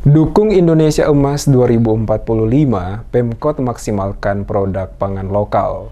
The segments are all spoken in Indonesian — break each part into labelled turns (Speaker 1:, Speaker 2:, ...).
Speaker 1: Dukung Indonesia Emas 2045, Pemkot maksimalkan produk pangan lokal.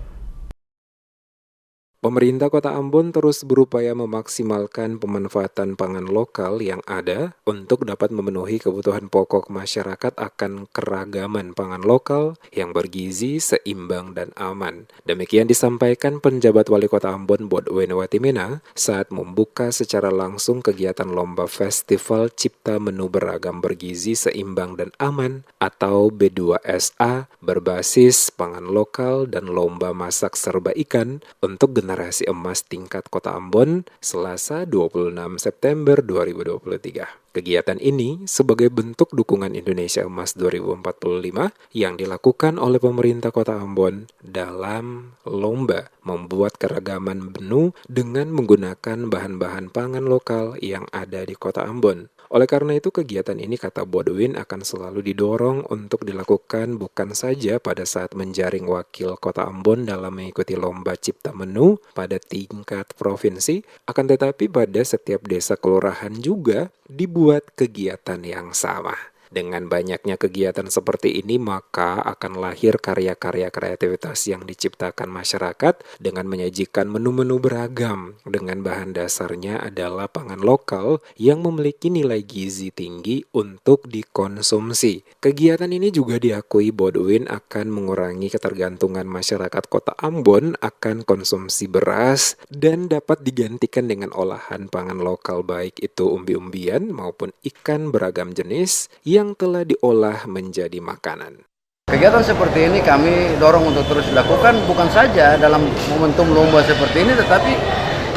Speaker 1: Pemerintah Kota Ambon terus berupaya memaksimalkan pemanfaatan pangan lokal yang ada untuk dapat memenuhi kebutuhan pokok masyarakat akan keragaman pangan lokal yang bergizi, seimbang, dan aman. Demikian disampaikan penjabat Wali Kota Ambon Bodwin Watimena saat membuka secara langsung kegiatan Lomba Festival Cipta Menu Beragam Bergizi, Seimbang, dan Aman atau B2SA berbasis pangan lokal dan Lomba Masak Serba Ikan untuk Generasi Emas tingkat Kota Ambon, Selasa 26 September 2023. Kegiatan ini sebagai bentuk dukungan Indonesia Emas 2045 yang dilakukan oleh pemerintah Kota Ambon dalam lomba membuat keragaman menu dengan menggunakan bahan-bahan pangan lokal yang ada di Kota Ambon. Oleh karena itu, kegiatan ini, kata Bodwin, akan selalu didorong untuk dilakukan bukan saja pada saat menjaring wakil Kota Ambon dalam mengikuti lomba cipta menu pada tingkat provinsi, akan tetapi pada setiap desa kelurahan juga dibuat kegiatan yang sama. Dengan banyaknya kegiatan seperti ini, maka akan lahir karya-karya kreativitas yang diciptakan masyarakat dengan menyajikan menu-menu beragam dengan bahan dasarnya adalah pangan lokal yang memiliki nilai gizi tinggi untuk dikonsumsi. Kegiatan ini juga diakui Bodwin akan mengurangi ketergantungan masyarakat Kota Ambon akan konsumsi beras dan dapat digantikan dengan olahan pangan lokal baik itu umbi-umbian maupun ikan beragam jenis yang telah diolah menjadi makanan.
Speaker 2: Kegiatan seperti ini kami dorong untuk terus dilakukan bukan saja dalam momentum lomba seperti ini tetapi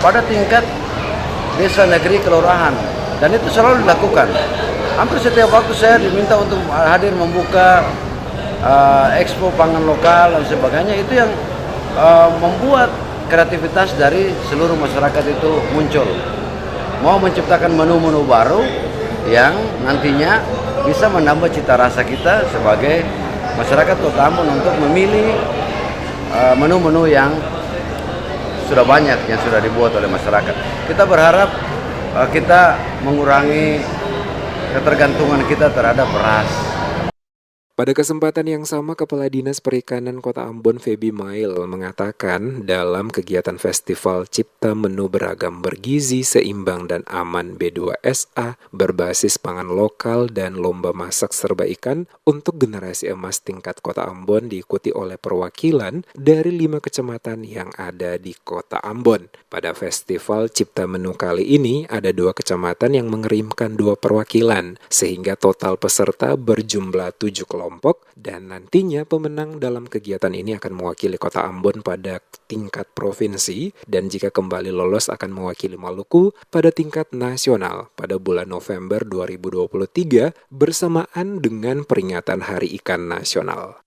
Speaker 2: pada tingkat desa, negeri, kelurahan, dan itu selalu dilakukan. Hampir setiap waktu saya diminta untuk hadir membuka expo pangan lokal dan sebagainya, itu yang membuat kreativitas dari seluruh masyarakat itu muncul. Mau menciptakan menu-menu baru yang nantinya bisa menambah cita rasa kita sebagai masyarakat Kota Ambon untuk memilih menu-menu yang sudah banyak yang sudah dibuat oleh masyarakat. Kita berharap kita mengurangi ketergantungan kita terhadap beras.
Speaker 1: Pada kesempatan yang sama, Kepala Dinas Perikanan Kota Ambon Feby Mail mengatakan dalam kegiatan Festival Cipta Menu Beragam Bergizi, Seimbang, dan Aman B2SA berbasis pangan lokal dan Lomba Masak Serba Ikan untuk Generasi Emas tingkat Kota Ambon diikuti oleh perwakilan dari 5 kecamatan yang ada di Kota Ambon. Pada Festival Cipta Menu kali ini ada 2 kecamatan yang mengirimkan 2 perwakilan sehingga total peserta berjumlah 7 kelompok. Dan nantinya pemenang dalam kegiatan ini akan mewakili Kota Ambon pada tingkat provinsi dan jika kembali lolos akan mewakili Maluku pada tingkat nasional pada bulan November 2023 bersamaan dengan peringatan Hari Ikan Nasional.